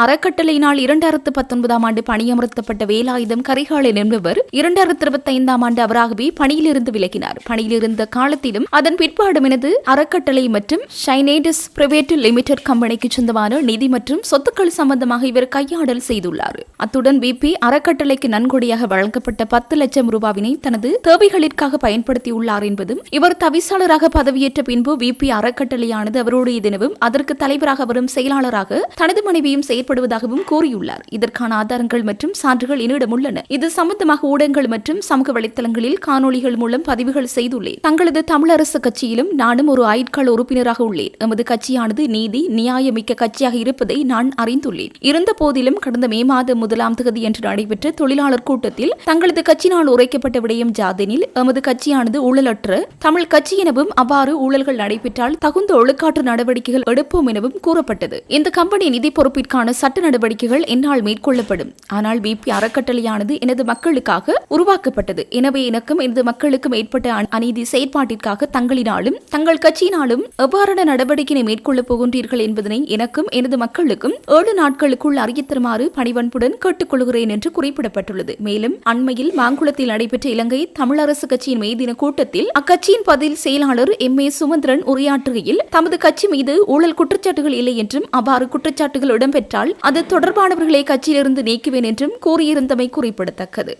அறக்கட்டளையினால் 2019 ஆண்டு பணியமர்த்தப்பட்ட வேலாயுதம் கரிகாலன் என்பவர் 2025 ஆண்டு அவராகவே பணியிலிருந்து விலகினார். பணியிலிருந்த காலத்திலும் அதன் பிற்பாடும் எனது அறக்கட்டளை மற்றும் ஷைனேடஸ் பிரைவேட் லிமிடெட் கம்பெனிக்கு சொந்தமான நிதி மற்றும் சொத்துக்கள் சம்பந்தமாக இவர் கையாடல் செய்துள்ளார். அத்துடன் BP அறக்கட்டளைக்கு நன்கொடையாக வழங்கப்பட்ட 10 லட்சம் ரூபாவினை தனது தேவைகளிற்காக பயன்படுத்தியுள்ளார் என்பதும் இவர் தவிசாளர் பதவியேற்ற பின்பு BP அறக்கட்டளையானது அவருடைய தினமும் அதற்கு தலைவராக வரும் செயலாளராக தனது மனைவியும் செயற்படுவதாகவும் கூறியுள்ளார். இதற்கான ஆதாரங்கள் மற்றும் சான்றுகள் என்னிடம் உள்ளன. இது சம்பந்தமாக ஊடகங்கள் மற்றும் சமூக வலைத்தளங்களில் காணொலிகள் மூலம் பதிவுகள் செய்துள்ளேன். தங்களது தமிழரசு கட்சியிலும் நானும் ஒரு ஆயுட்கால உறுப்பினராக உள்ளேன். எமது கட்சியானது நீதி நியாயமிக்க கட்சியாக இருப்பதை நான் அறிந்துள்ளேன். இருந்த போதிலும் கடந்த மே மாதம் 1ஆம் தேதி அன்று நடைபெற்ற தொழிலாளர் கூட்டத்தில் தங்களது கட்சியினால் உரைக்கப்பட்ட விடயம் ஜாதனில் எமது கட்சியானது ஊழலற்ற தமிழ் கட்சி எனவும் அவ்வாறு ஊழல்கள் நடைபெற்றால் தகுந்த ஒழுக்காற்று நடவடிக்கைகள் எடுப்போம் எனவும் கூறப்பட்டது. இந்த கம்பெனி நிதி பொறுப்பிற்கான சட்ட நடவடிக்கைகள் என்னால் மேற்கொள்ளப்படும். ஆனால் BP அறக்கட்டளையானது எனது மக்களுக்காக உருவாக்கப்பட்டது. எனவே எனக்கும் எனது மக்களுக்கும் ஏற்பட்ட அநீதி செயற்பாட்டிற்காக தங்களினாலும் தங்கள் கட்சியினாலும் எவ்வாறான நடவடிக்கையை மேற்கொள்ளப் போகின்றீர்கள் என்பதனை எனக்கும் எனது மக்களுக்கும் 7 நாட்களுக்குள் அறியத்தருமாறு பணிவன்புடன் கேட்டுக்கொள்கிறேன் என்று குறிப்பிடப்பட்டுள்ளது. மேலும் அண்மையில் மாங்குளத்தில் நடைபெற்ற இலங்கை தமிழரசு கட்சியின் மெய்தின கூட்டத்தில் அக்கட்சியின் பதில் செயலாளர் M.A. சுமந்திரன் உரையாற்றுகையில் தமது கட்சி மீது ஊழல் குற்றச்சாட்டுகள் இல்லை என்றும் அவ்வாறு குற்றச்சாட்டுகள் இடம்பெற்றால் அது தொடர்பானவர்களை கட்சியிலிருந்து நீக்குவேன் என்றும் கூறியிருந்தமை குறிப்பிடத்தக்கது.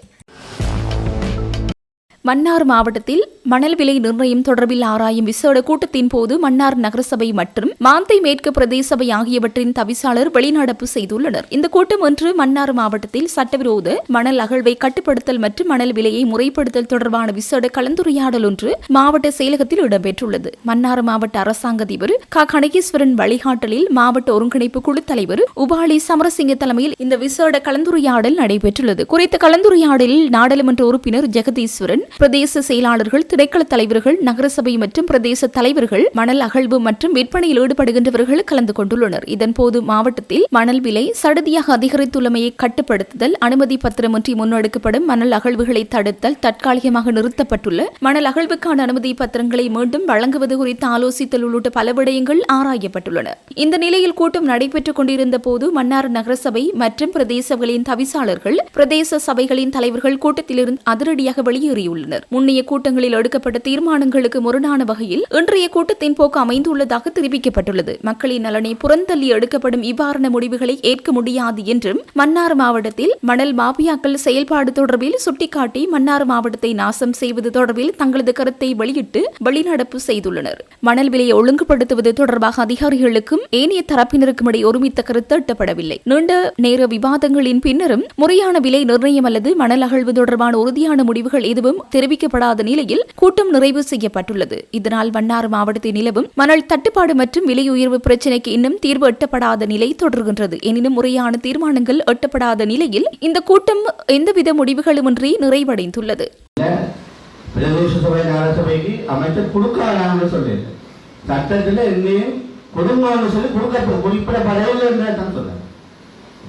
மன்னார் மாவட்டத்தில் மணல் விலை நிர்ணயம் தொடர்பில் ஆராயும் விசேட கூட்டத்தின் போது மன்னார் நகரசபை மற்றும் மாந்தை மேற்கு பிரதேச சபை ஆகியவற்றின் தவிசாளர் வெளிநடப்பு செய்துள்ளனர். இந்த கூட்டம் ஒன்று மன்னார் மாவட்டத்தில் சட்டவிரோத மணல் அகழ்வை கட்டுப்படுத்தல் மற்றும் மணல் விலையை முறைப்படுத்தல் தொடர்பான விசேட கலந்துரையாடல் ஒன்று மாவட்ட செயலகத்தில் இடம்பெற்றுள்ளது. மன்னார் மாவட்ட அரசாங்க அதிபர் கணேஸ்வரன் வழிகாட்டலில் மாவட்ட ஒருங்கிணைப்பு குழு தலைவர் உபாலி சமரசிங்க தலைமையில் இந்த விசேட கலந்துரையாடல் நடைபெற்றுள்ளது. குறித்த கலந்துரையாடலில் நாடாளுமன்ற உறுப்பினர் ஜெகதீஸ்வரன், பிரதேச செயலாளர்கள், திணைக்கள தலைவர்கள், நகரசபை மற்றும் பிரதேச தலைவர்கள், மணல் அகழ்வு மற்றும் விற்பனையில் ஈடுபடுகின்றவர்கள் கலந்து கொண்டுள்ளனர். இதன்போது மாவட்டத்தில் மணல் விலை சடுதியாக அதிகரித்துள்ளமையை கட்டுப்படுத்துதல், அனுமதி பத்திரமின்றி முன்னெடுக்கப்படும் மணல் அகழ்வுகளை தடுத்தல், தற்காலிகமாக நிறுத்தப்பட்டுள்ள மணல் அகழ்வுக்கான அனுமதி பத்திரங்களை மீண்டும் வழங்குவது குறித்து ஆலோசித்தல் உள்ளிட்ட பல விடயங்கள் ஆராயப்பட்டுள்ளன. இந்த நிலையில் கூட்டம் நடைபெற்றுக் கொண்டிருந்த போது மன்னார் நகரசபை மற்றும் பிரதேசங்களின் தவிசாளர்கள், பிரதேச சபைகளின் தலைவர்கள் கூட்டத்திலிருந்து அதிரடியாக வெளியேறியுள்ளனர். முன்னைய கூட்டங்களில் எடுக்கப்பட்ட தீர்மானங்களுக்கு முரணான வகையில் இன்றைய கூட்டத்தின் போக்கு அமைந்துள்ளதாக தெரிவிக்கப்பட்டுள்ளது. மக்களின் நலனை புறந்தள்ளி எடுக்கப்படும் இவ்வாறான முடிவுகளை ஏற்க முடியாது என்றும் மன்னார் மாவட்டத்தில் மணல் மாபியாக்கள் செயல்பாடு தொடர்பில் சுட்டிக்காட்டி மன்னார் மாவட்டத்தை நாசம் செய்வது தொடர்பில் தங்களது கருத்தை வெளியிட்டு வெளிநடப்பு செய்துள்ளனர். மணல் விலையை ஒழுங்குபடுத்துவது தொடர்பாக அதிகாரிகளுக்கும் ஏனைய தரப்பினருக்கும் இடையே ஒருமித்த கருத்து எட்டப்படவில்லை. நீண்ட நேர விவாதங்களின் பின்னரும் முறையான விலை நிர்ணயம் அல்லது மணல் அகழ்வு தொடர்பான உறுதியான முடிவுகள் எதுவும் தெரிவிக்கப்படாத நிலையில் கூட்டம் நிறைவு செய்யப்பட்டுள்ளது. இதனால் மன்னார் மாவட்டத்தில் நிலவும் மணல் தட்டுப்பாடு மற்றும் விலை உயர்வு பிரச்சினைக்கு இன்னும் தீர்வு எட்டப்படாத நிலை தொடர்கின்றது. எனினும் முறையான தீர்மானங்கள் எட்டப்படாத நிலையில் இந்த கூட்டம் எந்தவித முடிவுகளுமின்றி நிறைவடைந்துள்ளது.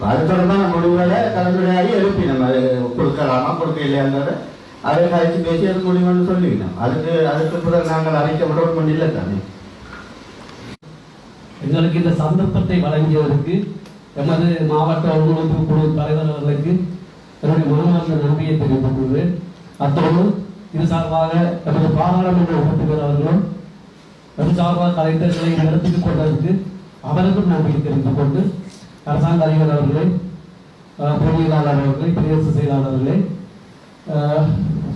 அது தொடர்பான முடிவுகளை கலந்துரையாடி எழுப்பி நம்ம கொடுக்கலாமா கொடுக்க இல்லையாங்கிறத அதை கழிச்சு பேசி அது முடிவுன்னு சொல்லிக்கணும். அதுக்கு பிறகு நாங்கள் அறிக்கப்பட இல்லை தானே. எங்களுக்கு இந்த சந்தர்ப்பத்தை வழங்கியதற்கு எமது மாவட்ட ஒருங்கிணைப்பு குழு தலைவர் அவர்களுக்கு என்னுடைய மனமார்ந்த நன்றியை தெரிவித்துக் கொள்வேன். அத்தோடு இது சார்பாக எமது பாராளுமன்ற உறுப்பினர் அவர்களும் இது சார்பாக கலெக்டர்களை நடத்திக் கொண்டதற்கு அவருக்கும் நன்றியை தெரிவித்துக் கொண்டு அரசாங்க அதிகாரி அவர்களே, பொறியியலாளர் அவர்களே, பிரதேச செயலாளர்களே,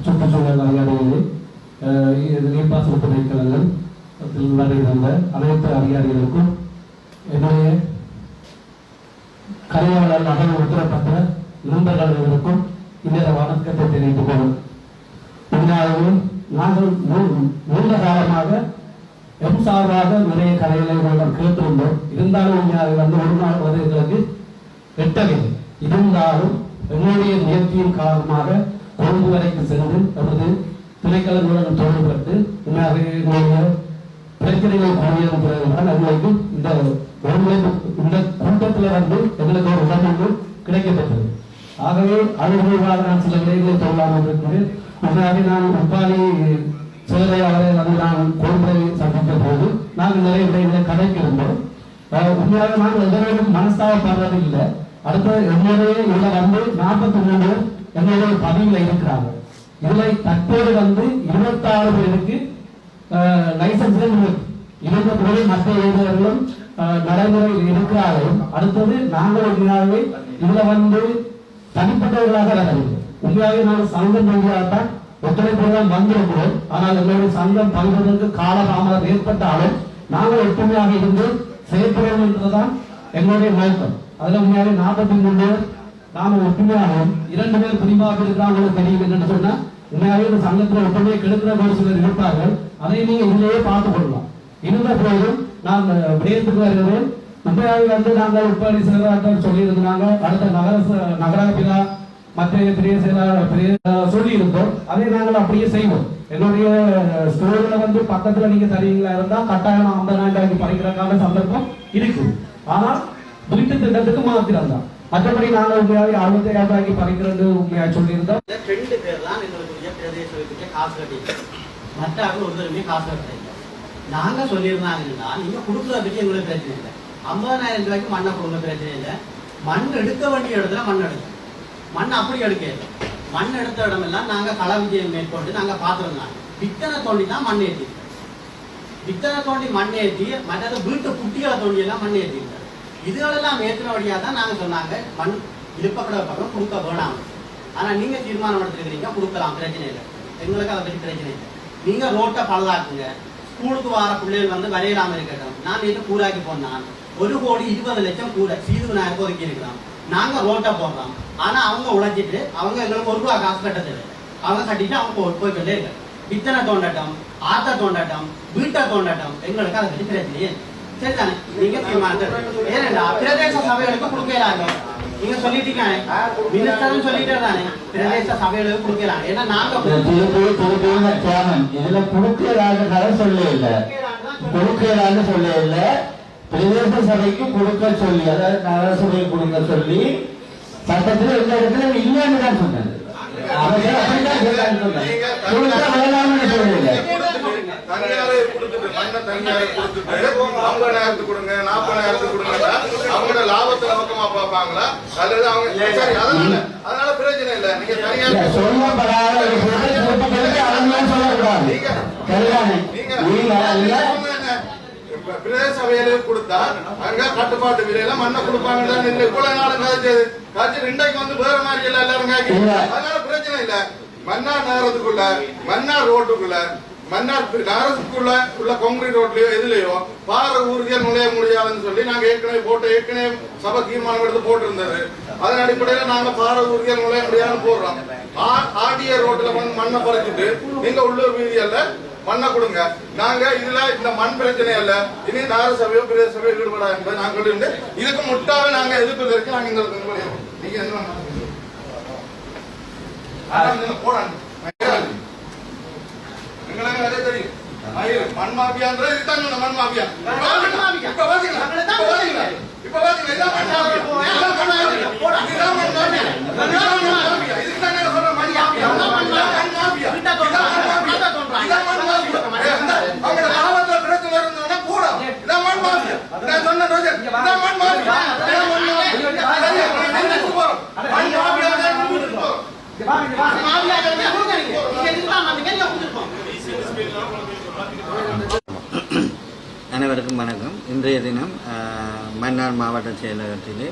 சுற்றுச்சூழல் அதிகாரிகளே, நீர்ப்பாசன திணைக்களங்கள் வருகின்ற அனைத்து அதிகாரிகளுக்கும் என்னுடைய கலையாளர் நகர் உத்தரப்பட்ட நண்பர்களுக்கும் இந்த வணக்கத்தை தெரிவித்துக் கொள்ளும். உண்மையாகவே நாங்கள் நீண்ட காலமாக சார்பாக நிறைய கலைகளை நாங்கள் கேட்டிருந்தோம். இருந்தாலும் உண்மையாக ஒரு நாள் வந்து எங்களுக்கு எட்டவில்லை. இருந்தாலும் எங்களுடைய முயற்சியின் காரணமாக கொழும்பு வரைக்கு சென்று நமது திணைக்களங்களுடன் தொடர்பட்டு உண்மையாக எங்களுடைய பிரச்சனைகளை கூறியதன் பிறகுதான் எங்களுக்கு இந்த கூட்டத்தில் வந்து எங்களுக்கு ஒரு இடம் ஒன்று கிடைக்கப்பட்டது. ஆகவே அது நான் சில விலைகளை சொல்லலாம் இருக்கிறேன். உண்மையாக நான் உப்பாளி சேவை அவரை வந்து நான் கொள்கை சந்தித்த போது நாங்கள் நிறைய விடைகளை கதைக்கிருந்தோம். உண்மையாக நாங்கள் எதற்கும் மனஸ்தாபப்படுறது இல்லை. அடுத்த என்னுடைய இதுல வந்து 43 என்னுடைய பதிவுல இருக்கிறாங்க. இதுல தற்போது வந்து 26 பேருக்கு லைசன்ஸ் 20 மற்ற எழுதுவர்களும் நடைமுறையில் இருக்கிறார்கள். அடுத்தது நாங்கள் உண்மையாகவே இதுல வந்து தனிப்பட்டவர்களாக வரவில்லை. உண்மையாகவே நாங்கள் சங்கம் வழியாகத்தான் ஒத்துழைப்புடன் வந்திருக்கிறோம். ஆனால் எங்களுடைய சங்கம் பங்குவதற்கு காலதாமதம் ஏற்பட்டாலும் நாங்கள் ஒற்றுமையாக இருந்து செயல்படுவோம் என்றுதான் எங்களுடைய நோக்கம். அதுல உண்மையாகவே 43 பேர் நாம ஒற்றுமையாகவும் 2 பேர் பிரிவாக இருக்கிறாங்க தெரியும் என்று சொன்னா உண்மையாகவே இந்த சங்கத்தில் ஒற்றுமையை கெடுக்கிற ஒரு சிலர் இருப்பார்கள். அதை நீங்க இதிலேயே பார்த்துக் கொள்ளலாம். இருந்த போதும் நான் விடயத்துக்கு வருகிறேன். உண்மையாகவே வந்து நாங்கள் உப்பாடி செயலாளர் சொல்லியிருந்தாங்க. அடுத்த நகராபிலா மற்ற பெரிய செயலாளர் சொல்லி இருந்தோம். அதை நாங்கள் அப்படியே செய்வோம். என்னுடைய ஸ்டோர்ல வந்து பக்கத்துல நீங்க தருவீங்களா இருந்தா கட்டாயம் 50,000 படிக்கிறதுக்கான சந்தர்ப்பம் இருக்கு. ஆனால் வீட்டு திட்டத்துக்கு மாத்திரம் தான். மற்றபடி நாங்கள் உண்மையாகவே 65,000 படிக்கிறது உண்மையாக சொல்லியிருந்தோம். 2 பேர் தான் எங்களுடைய பிரதேசத்துக்கு காசு கட்டி, மற்றவர்கள் ஒருத்தருமே காசு கட்டல. நாங்க சொல்லியிருந்தாங்கன்னா நீங்க கொடுக்குற பற்றி எங்களுக்கு பிரச்சனை இல்லை. 50,000 ரூபாய்க்கு மண்ணை கொடுங்க, பிரச்சனை இல்லை. மண் எடுக்க வேண்டிய இடத்துல மண் எடுக்கும். மண் அப்படி எடுக்க இல்லை. மண் எடுத்த இடமெல்லாம் நாங்க கள விஜயம் மேற்கொண்டு நாங்க பார்த்துருந்தாங்க. வித்தனை தோண்டி தான் மண் ஏற்றி, வித்தனை தோண்டி மண் ஏற்றி, மற்றது வீட்டு குட்டிகளை தோண்டி எல்லாம் மண் ஏற்றிருக்காரு. இதுகளெல்லாம் ஏற்றின வழியா தான் நாங்க சொன்னாங்க மண் இழுப்பப்பட பக்கம் கொடுக்க வேணாம். ஆனா நீங்க தீர்மானம் எடுத்துருக்கிறீங்க, கொடுக்கலாம், பிரச்சனை இல்லை. எங்களுக்கு அதை பற்றி பிரச்சனை இல்லை. நீங்க ரோட்டை பழுதாக்குங்க, ஸ்கூலுக்கு வர பிள்ளைகள் வந்து வரையிடாம இருக்கட்டும். நான் நேற்று கூறாக்கி போனான் 1,20,00,000 கூட சீது விநாயகர் ஒதுக்கி இருக்கிறோம். நாங்க ரோட்டை போடுறோம். ஆனா அவங்க உழைச்சிட்டு அவங்க எங்களுக்கு 1 ரூபா காசு கட்ட தேவை. அவங்க கட்டிட்டு அவங்க போய்கிட்டே இருக்க. வித்தனை தோண்டட்டம், ஆத்த தோண்டட்டம், வீட்டை தோண்டட்டம், எங்களுக்கு அதை பற்றி பிரச்சனையே சரிதானே. நீங்க தீர்மானம் ஏன்னா பிரதேச சபைகளுக்கு கொடுக்கலாங்க. நீங்க சொல்லிட்டீங்க, மினிஸ்டரும் சொல்லிட்டே தானே பிரதேச சபைகளுக்கு கொடுக்கலாம். ஏன்னா நாங்க இதுல கொடுக்கிறாங்க சொல்ல இல்லை, கொடுக்கிறான்னு சொல்ல இல்லை. பிரதேச சபைக்கு கொடுக்க சொல்லி, அதாவது நகர சபைக்கு கொடுக்க சொல்லி சட்டத்தில் எந்த இடத்துல இல்லைன்னு தான் சொன்னது. அவங்களோட லாபத்தை நோக்கமா பார்ப்பாங்களா அல்லது அவங்க அதனால பிரச்சனை இல்லை. நீங்க சொல்லப்படாத பிரதேச சபையில கொடுத்தா அங்க கட்டுப்பாட்டு விலையில மண்ணை கொடுப்பாங்க. இவ்வளவு நாளும் காய்ச்சது காய்ச்சல் இன்றைக்கு வந்து வேற மாதிரி எல்லாம் எல்லாரும் காய்க்க. அதனால பிரச்சனை இல்ல. மன்னார் நகரத்துக்குள்ள, மன்னார் ரோட்டுக்குள்ள, மன்னார் நகரத்துக்குள்ள உள்ள கான்கிரீட் ரோட்லயோ எதுலயோ பார ஊர்திகள் நுழைய முடியாதுன்னு சொல்லி நாங்க ஏற்கனவே சபை தீர்மானம் எடுத்து போட்டிருந்தது. அதன் அடிப்படையில நாங்க பார ஊர்திகள் நுழைய முடியாதுன்னு போடுறோம். ஆடிய ரோட்ல வந்து மண்ணை பறிச்சுட்டு நீங்க உள்ளூர் வீதியல்ல மண்ணை கொடுங்க. நாங்க இதுல இந்த மண் பிரச்சனை அல்ல, இனி நகர சபையோ பிரதேச சபையோ ஈடுபடா என்பதை நாங்கள் இருந்து இதுக்கு முட்டாக நாங்க எதிர்ப்பதற்கு நாங்க இந்த நீங்க என்ன போறாங்க எங்களுக்கு நிறைய தெரியும். மண் மாபியான்றது இதுதான் சொன்ன மண் மாபியா. இப்ப பாத்தீங்களா இப்ப பாத்தீங்களா எல்லாம் மண் மாபியா. இதுக்கு தான் சொல்ற மண் மாபியா. அவங்க லாபத்துல பிரச்சனை இருந்தோம்னா கூட இதான் மண் மாபியா. நான் சொன்ன இதான் மண் மாபியா. அனைவருக்கும் வணக்கம். இன்றைய தினம் மன்னார் மாவட்ட செயலகத்திலே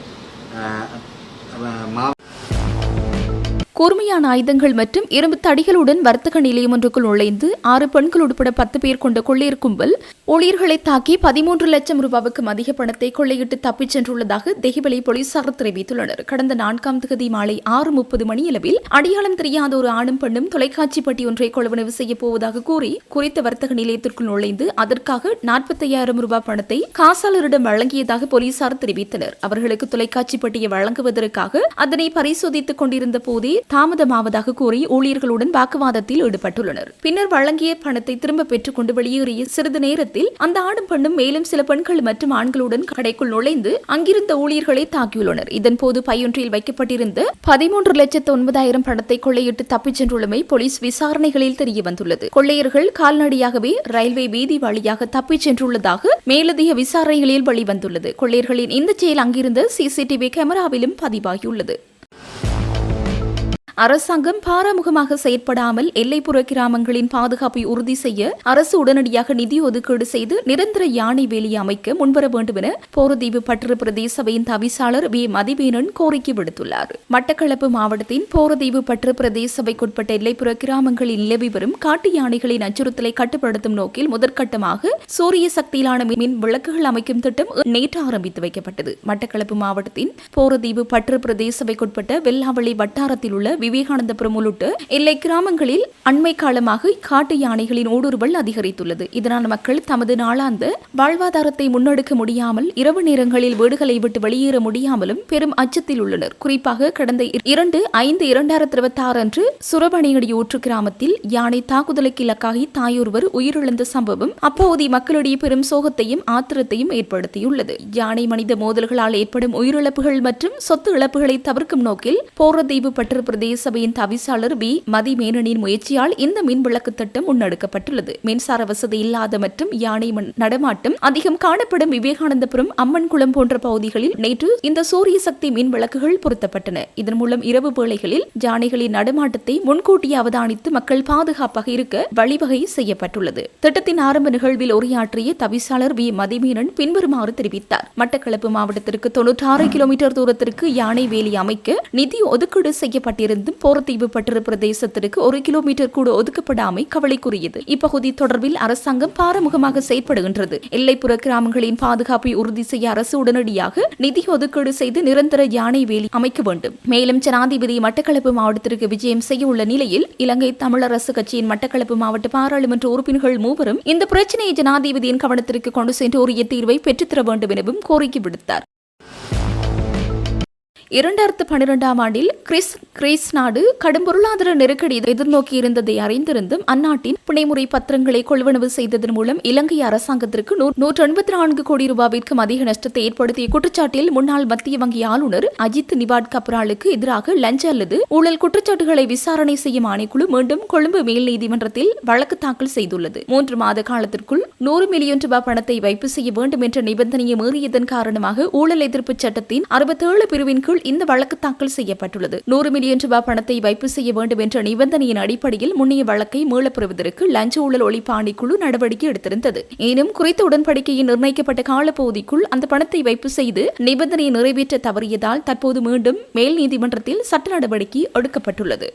கூர்மையான ஆயுதங்கள் மற்றும் இரும்பு தடிகளுடன் வர்த்தக நிலையம் ஒன்றுக்குள் நுழைந்து 6 பெண்கள் உட்பட 10 பேர் கொண்ட கொள்ளையர் கும்பல் ஊழியர்களை தாக்கி 13 லட்சம் ரூபாவுக்கும் அதிக பணத்தை கொள்ளையிட்டு தப்பிச் சென்றுள்ளதாக தெஹிவளை போலீசார் தெரிவித்துள்ளனர். கடந்த 4ஆம் தேதி மாலை 6:30 மணியளவில் அடையாளம் தெரியாத ஒரு ஆணும் பெண்ணும் தொலைக்காட்சி பெட்டி ஒன்றை கொள்வனவு செய்யப் போவதாக கூறி குறித்த வர்த்தக நிலையத்திற்குள் நுழைந்து அதற்காக 45,000 ரூபாய் பணத்தை காசாளரிடம் வழங்கியதாக போலீசார் தெரிவித்தனர். அவர்களுக்கு தொலைக்காட்சி பெட்டியை வழங்குவதற்காக அதனை பரிசோதித்துக் கொண்டிருந்த போதே தாமதமாவதாக கூறி ஊழியர்களுடன் வாக்குவாதத்தில் ஈடுபட்டுள்ளனர். பின்னர் வழங்கிய பணத்தை திரும்ப பெற்றுக் கொண்டு வெளியேறிய சிறிது நேரத்தில் அந்த ஆணும் பெண்ணும் மேலும் சில பெண்கள் மற்றும் ஆண்களுடன் கடைக்குள் நுழைந்து அங்கிருந்த ஊழியர்களை தாக்கியுள்ளனர். இதன்போது பையொன்றில் வைக்கப்பட்டிருந்த 13,09,000 பணத்தை கொள்ளையிட்டு தப்பிச் சென்றுள்ளமை போலீஸ் விசாரணைகளில் தெரியவந்துள்ளது. கொள்ளையர்கள் கால்நடையாகவே ரயில்வே வீதி வழியாக தப்பிச் சென்றுள்ளதாக மேலதிக விசாரணைகளில் வெளிவந்துள்ளது. கொள்ளையர்களின் இந்த செயல் அங்கிருந்த சிசிடிவி கேமராவிலும் பதிவாகியுள்ளது. அரசாங்கம் பாராமுகமாக செயற்படாமல் எல்லைப்புற கிராமங்களின் பாதுகாப்பை உறுதி செய்ய அரசு உடனடியாக நிதி ஒதுக்கீடு செய்து நிரந்தர யானை வேலியை அமைக்க முன்வர வேண்டும் என போரதீவு பற்று பிரதேச சபையின் தவிசாளர் வி மதிவேணன் கோரிக்கை விடுத்துள்ளார். மட்டக்களப்பு மாவட்டத்தின் போரதீவு பற்று பிரதேச சபைக்குட்பட்ட எல்லைப்புற கிராமங்களில் நிலவி வரும் காட்டு யானைகளின் அச்சுறுத்தலை கட்டுப்படுத்தும் நோக்கில் முதற்கட்டமாக சூரிய சக்தியிலான மின் விளக்குகள் அமைக்கும் திட்டம் நேற்று ஆரம்பித்து வைக்கப்பட்டது. மட்டக்களப்பு மாவட்டத்தின் போரதீவு பற்று பிரதேச சபைக்குட்பட்ட வெள்ளாவளி வட்டாரத்தில் உள்ள விவேகானந்தபுரம் உள்ளிட்ட எல்லை கிராமங்களில் அண்மை காலமாக காட்டு யானைகளின் ஊடுருவல் அதிகரித்துள்ளது. இதனால் மக்கள் தமது நாளாந்த வாழ்வாதாரத்தை முன்னெடுக்க முடியாமல் இரவு நேரங்களில் வீடுகளை விட்டு வெளியேற முடியாமலும் பெரும் அச்சத்தில் உள்ளனர். குறிப்பாக கடந்த 2/5/2026 அன்று சுரபணியடி ஊற்று கிராமத்தில் யானை தாக்குதலுக்கு இலக்காகி தாயொருவர் உயிரிழந்த சம்பவம் அப்போதைய மக்களிடையே பெரும் சோகத்தையும் ஆத்திரத்தையும் ஏற்படுத்தியுள்ளது. யானை மனித மோதல்களால் ஏற்படும் உயிரிழப்புகள் மற்றும் சொத்து இழப்புகளை தவிர்க்கும் நோக்கில் போரதீவு பற்று பிரதேச சபையின் தவிசாளர் வி மதிமேனனின் முயற்சியால் இந்த மின் விளக்கு திட்டம் முன்னெடுக்கப்பட்டுள்ளது. மின்சார வசதி இல்லாத மற்றும் யானை நடமாட்டம் அதிகம் காணப்படும் விவேகானந்தபுரம், அம்மன்குளம் போன்ற பகுதிகளில் நேற்று இந்த சூரிய சக்தி மின் விளக்குகள் பொருத்தப்பட்டன. இதன் மூலம் இரவு வேளைகளில் யானைகளின் நடமாட்டத்தை முன்கூட்டியே அவதானித்து மக்கள் பாதுகாப்பாக இருக்க வழிவகை செய்யப்பட்டுள்ளது. திட்டத்தின் ஆரம்ப நிகழ்வில் உரையாற்றிய தவிசாளர் வி மதிமேனன் பின்வருமாறு தெரிவித்தார். மட்டக்களப்பு மாவட்டத்திற்கு 96 கிலோமீட்டர் தூரத்திற்கு யானை வேலி அமைக்க நிதி ஒதுக்கீடு செய்யப்பட்டிருந்த போரதீவு பற்று பிரதேசத்திற்கு 1 கிலோமீட்டர் கூட ஒதுக்கப்படாமை கவலைக்குரியது. இப்பகுதி தொடர்பில் அரசாங்கம் பாரமுகமாக செயற்படுகின்றது. எல்லைப்புற கிராமங்களின் பாதுகாப்பை உறுதி செய்ய அரசு உடனடியாக நிதி ஒதுக்கீடு செய்து நிரந்தர யானை வேலி அமைக்க வேண்டும். மேலும் ஜனாதிபதி மட்டக்களப்பு மாவட்டத்திற்கு விஜயம் செய்ய உள்ள நிலையில் இலங்கை தமிழரசு கட்சியின் மட்டக்களப்பு மாவட்ட பாராளுமன்ற உறுப்பினர்கள் மூவரும் இந்த பிரச்சினையை ஜனாதிபதியின் கவனத்திற்கு கொண்டு சென்று உரிய தீர்வை பெற்றுத்தர வேண்டும் எனவும் கோரிக்கை விடுத்தார். 2012ஆம் ஆண்டில் கிரீஸ் நாடு கடும் பொருளாதார நெருக்கடி எதிர்நோக்கியிருந்ததை அறிந்திருந்தும் அந்நாட்டின் பிணைமுறை பத்திரங்களை கொள்வனவு செய்ததன் மூலம் இலங்கை அரசாங்கத்திற்கு 184 கோடி ரூபாவிற்கும் அதிக நஷ்டத்தை ஏற்படுத்திய குற்றச்சாட்டில் முன்னாள் மத்திய வங்கி ஆளுநர் அஜித் நிவாட் கப்ராலுக்கு எதிராக லஞ்ச அல்லது ஊழல் குற்றச்சாட்டுகளை விசாரணை செய்யும் ஆணைக்குழு மீண்டும் கொழும்பு மேல் நீதிமன்றத்தில் வழக்கு தாக்கல் செய்துள்ளது. 3 மாத காலத்திற்குள் 100 மில்லியன் ரூபாய் பணத்தை வைப்பு செய்ய வேண்டும் என்ற நிபந்தனையை மீறியதன் காரணமாக ஊழல் எதிர்ப்பு சட்டத்தின் 67 பிரிவின் கீழ் இந்த வழக்கு தாக்கல் செய்யப்பட்டுள்ளது. 100 மில்லியன் ரூபாய் பணத்தை வைப்பு செய்ய வேண்டும் என்ற நிபந்தனையின் அடிப்படையில் முன்னைய வழக்கை மீளப்பெறுவதற்கு லஞ்ச ஊழல் ஒழிப்பு ஆணைக்குழு நடவடிக்கை எடுத்திருந்தது. எனினும் குறித்த உடன்படிக்கையின் நிர்ணயிக்கப்பட்ட காலப்பகுதிக்குள் அந்த பணத்தை வைப்பு செய்து நிபந்தனையை நிறைவேற்ற தவறியதால் தற்போது மீண்டும் மேல் நீதிமன்றத்தில் சட்ட நடவடிக்கை எடுக்கப்பட்டுள்ளது.